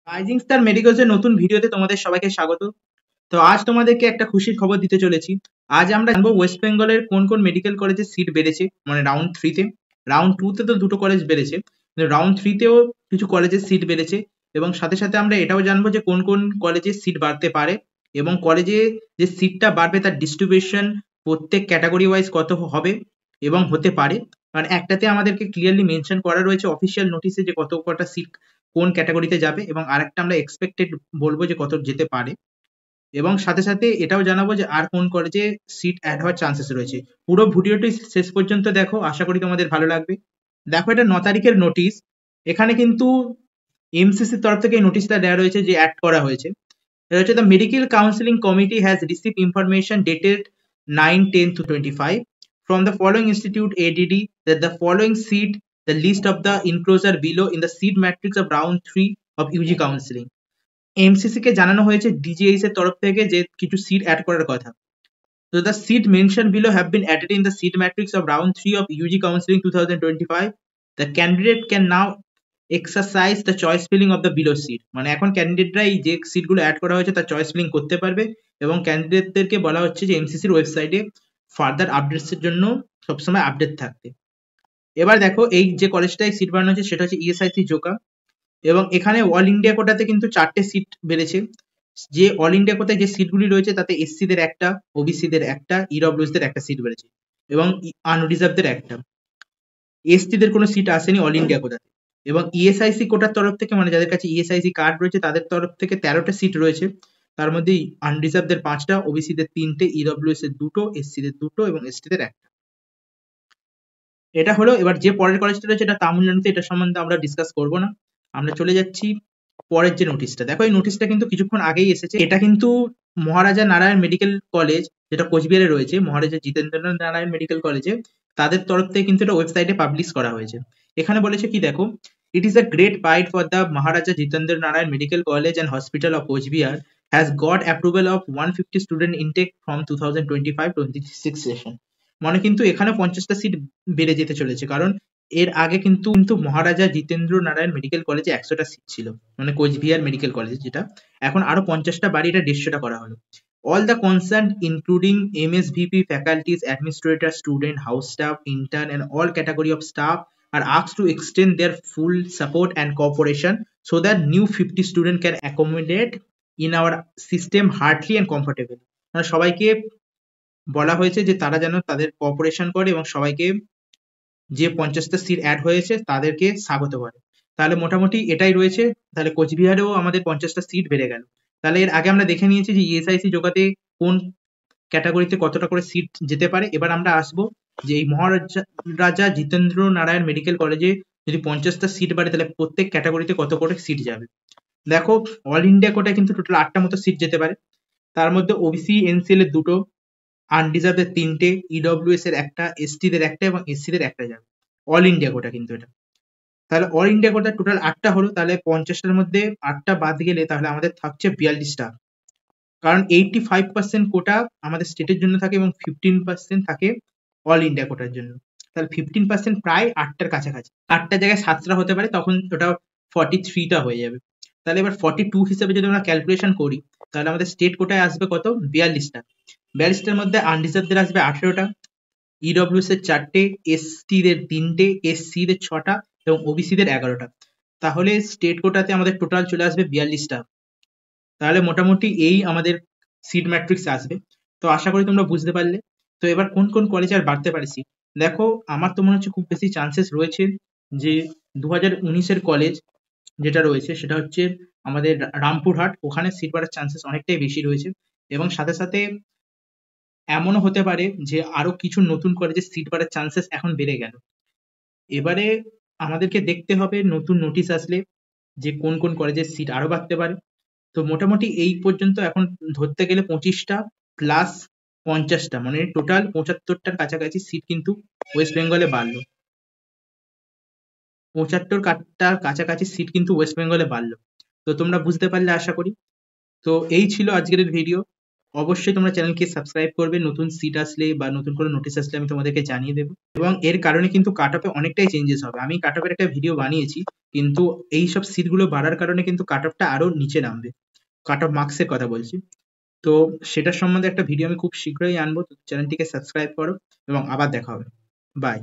Rising star medicals এর নতুন ভিডিওতে তোমাদের সবাইকে স্বাগত। তো আজ তোমাদেরকে একটা খুশির খবর দিতে চলেছি। আজ আমরা জানবো ওয়েস্ট বেঙ্গলের কোন কোন মেডিকেল কলেজে সিট বেড়েছে, মানে রাউন্ড 3 তে। রাউন্ড 2 তে তো দুটো কলেজ বেড়েছে, কিন্তু রাউন্ড 3 তেও কিছু কলেজের সিট বেড়েছে। এবং সাথে সাথে আমরা এটাও জানবো যে কোন কোন কলেজে সিট বাড়তে পারে, এবং কলেজে যে সিটটা বাড়বে তার ডিস্ট্রিবিউশন প্রত্যেক ক্যাটাগরি ওয়াইজ কত হবে এবং হতে পারে। কারণ একটাতে আমাদেরকে ক্লিয়ারলি মেনশন করা রয়েছে অফিসিয়াল নোটিশে যে কত কটা সিট কোন ক্যাটাগরিতে যাবে, এবং আরেকটা আমরা এক্সপেক্টেড বলবো যে কত যেতে পারে। এবং সাথে সাথে এটাও জানাবো যে আর কোন কলেজে সিট অ্যাড হওয়ার চান্সেস রয়েছে। পুরো ভিডিওটি শেষ পর্যন্ত দেখো, আশা করি তোমাদের ভালো লাগবে। দেখো, এটা 9 তারিখের নোটিশ। এখানে কিন্তু এমসিসির তরফ থেকে এই নোটিশটা দেওয়া রয়েছে যে অ্যাড করা হয়েছে। এটা হচ্ছে, the medical counselling committee has receive information dated 9/10/25 from the following institute ADD that the following seat the list of the enclosure below in the seat matrix of round 3 of UG counseling. MCC কে জানানো হয়েছে DGH এর তরফ থেকে যে কিছু seat add করার কথা। So the seat mentioned below have been added in the seat matrix of round 3 of UG counseling 2025. The candidate can now exercise the choice filling of the below seat. মানে এখন ক্যান্ডিডেটরা এই যে সিটগুলো add করা হয়েছে তার চয়েস ফিলিং করতে পারবে, এবং ক্যান্ডিডেটদেরকে বলা হচ্ছে যে এমসিসির ওয়েবসাইটে ফার্দার আপডেটস এর জন্য সবসময় আপডেট থাকতে। এবার দেখো, এই যে কলেজটায় সিট বাড়ানো হচ্ছে সেটা হচ্ছে ইএসআইসি জোকা, এবং এখানে অল ইন্ডিয়া কোটাতে কিন্তু 4টে সিট বেড়েছে। যে অল ইন্ডিয়া কোটায় যে সিটগুলি রয়েছে তাতে এসসি দের একটা, ওবিসি দের একটা, ইডব্লিউএস দের একটা সিট বেড়েছে, এবং আনরিজার্ভ দের একটা। এসটি দের কোনো সিট আসেনি অল ইন্ডিয়া কোটাতে। এবং ইএসআইসি কোটার তরফ থেকে, মানে যাদের কাছে ইএসআইসি কার্ড রয়েছে তাদের তরফ থেকে 13টা সিট রয়েছে। তার মধ্যে আনরিজার্ভ দের 5টা, ওবিসি দের 3টে, ইডব্লিউএস এর 2টো, এসসি দের 2টো এবং এসটি দের একটা। এটা হলো। এবার যে পরের কলেজটা রয়েছে এটা তামিলনাড়ুতে, এটা সম্বন্ধে আমরা ডিসকাস করব না। আমরা চলে যাচ্ছি পরের যে নোটিশটা। দেখো, এই নোটিশটা কিন্তু কিছুক্ষণ আগেই এসেছে। এটা কিন্তু মহারাজা নারায়ণ মেডিকেল কলেজ, যেটা কোচবিহারে রয়েছে, মহারাজা জিতেন্দ্র নারায়ণ মেডিকেল কলেজে, তাদের তরফ থেকে কিন্তু এটা ওয়েবসাইটে পাবলিশ করা হয়েছে। এখানে বলেছে কি, দেখো, it is a great pride for the Maharaja Jitendra Narayan medical college and hospital of Cooch Behar has got approval of 150 student intake from 2025-26 session. মানে কিন্তু এখানে 50টা সিট বেড়ে যেতে চলেছে, কারণ এর আগে কিন্তু মহারাজা জিতেন্দ্র নারায়ণ মেডিকেল কলেজে 100টা সিট ছিল, মানে কোচবিহার মেডিকেল কলেজে, যেটা এখন আরো 50টা বাড়ি এটা 150টা করা হলো। All the concerned, including MSVP, faculties, administrators, student, house staff, intern, and all category of staff, are asked to extend their full support and cooperation so that new 50 student can accommodate in our system heartily and comfortably. মানে সবাইকে বলা হয়েছে যে তারা যেন তাদের cooperation করে এবং সবাইকে, যে 50টা সিট অ্যাড হয়েছে তাদেরকে স্বাগত করে। তাহলে মোটামুটি এটাই রয়েছে। তাহলে কোচবিহারেও আমাদের 50টা সিট বেড়ে গেল। তাহলে এর আগে আমরা দেখে নিয়েছি যে ইএসআইসি জোগাতে কোন ক্যাটাগরিতে কতটা করে সিট যেতে পারে। এবার আমরা আসবো যে এই মহারাজা রাজা জিতেন্দ্র নারায়ণ মেডিকেল কলেজে যদি 50টা সিট বাড়ে তাহলে প্রত্যেক ক্যাটাগরিতে কত করে সিট যাবে। দেখো, অল ইন্ডিয়া কোটায় কিন্তু টোটাল 8টা মতো সিট যেতে পারে। তার মধ্যে ওবিসি এনসিএল এর 2টো, আনরিজার্ভ এর 3টে, ইডব্লিউএস এর একটা, এসটি দের একটা এবং এসসি দের একটা যাবে। অল ইন্ডিয়া কোটা কিন্তু এটা। তাহলে অল ইন্ডিয়া কোটা টোটাল 8টা হলো। তাহলে 50টার মধ্যে 8টা বাদ গেলে তাহলে আমাদের থাকছে 42টা। কারণ 85% কোটা আমাদের স্টেটের জন্য থাকে এবং 15% থাকে অল ইন্ডিয়া কোটার জন্য। তাহলে 15% প্রায় 8টার কাছাকাছি। 8টার জায়গায় 7টা হতে পারে, তখন ওটা 43টা হয়ে যাবে। তাহলে এবার 42 হিসেবে যদি আমরা ক্যালকুলেশন করি তাহলে আমাদের স্টেট কোটায় আসবে কত, 42টা। 42টার মধ্যে আনরিজার্ভদের আসবে 18টা, ইডব্লিউএস এর 4টে, এসটি দের 3টে, এসসি দের 6টা এবং ওবিসি দের 11টা। তাহলে স্টেট কোটাতে আমাদের টোটাল চলে আসবে 42টা। তাহলে মোটামুটি এই আমাদের সিট ম্যাট্রিক্স আসবে। তো আশা করি তোমরা বুঝতে পারলে। তো এবার কোন কোন কলেজে আর বাড়তে পারে সিট। দেখো, আমার তো মনে হচ্ছে খুব বেশি চান্সেস রয়েছে যে 2019-এর কলেজ যেটা রয়েছে সেটা হচ্ছে আমাদের রামপুরহাট, ওখানে সিট বাড়ার চান্সেস অনেকটাই বেশি রয়েছে। এবং সাথে সাথে এমনও হতে পারে যে আরো কিছু নতুন কলেজে সিট বাড়ার চান্সেস এখন বেড়ে গেল। এবারে আমাদেরকে দেখতে হবে নতুন নোটিশ আসলে যে কোন কোন কলেজের সিট আরো বাড়তে পারে। তো মোটামুটি এই পর্যন্ত এখন ধরতে গেলে 25টা প্লাস 50টা, মানে টোটাল 75টার কাছাকাছি সিট কিন্তু ওয়েস্ট বেঙ্গলে বাড়লো। 75টার কাছাকাছি সিট কিন্তু ওয়েস্ট বেঙ্গলে বাড়লো। তো তোমরা বুঝতে পারলে আশা করি। তো এই ছিল আজকের ভিডিও। অবশ্যই তোমরা চ্যানেলকে সাবস্ক্রাইব করবে, নতুন সিট আসলে বা নতুন কোনো নোটিশ আসলে আমি তোমাদেরকে জানিয়ে দেবো। এবং এর কারণে কিন্তু কাট অফে অনেকটাই চেঞ্জেস হবে। আমি কাট অফের একটা ভিডিও বানিয়েছি, কিন্তু এইসব সিটগুলো বাড়ার কারণে কিন্তু কাট অফটা আরো নিচে নামবে, কাট অফ মার্কসের কথা বলছি। তো সেটার সম্বন্ধে একটা ভিডিও আমি খুব শীঘ্রই আনবো, তো চ্যানেলটিকে সাবস্ক্রাইব করো এবং আবার দেখা হবে। বাই।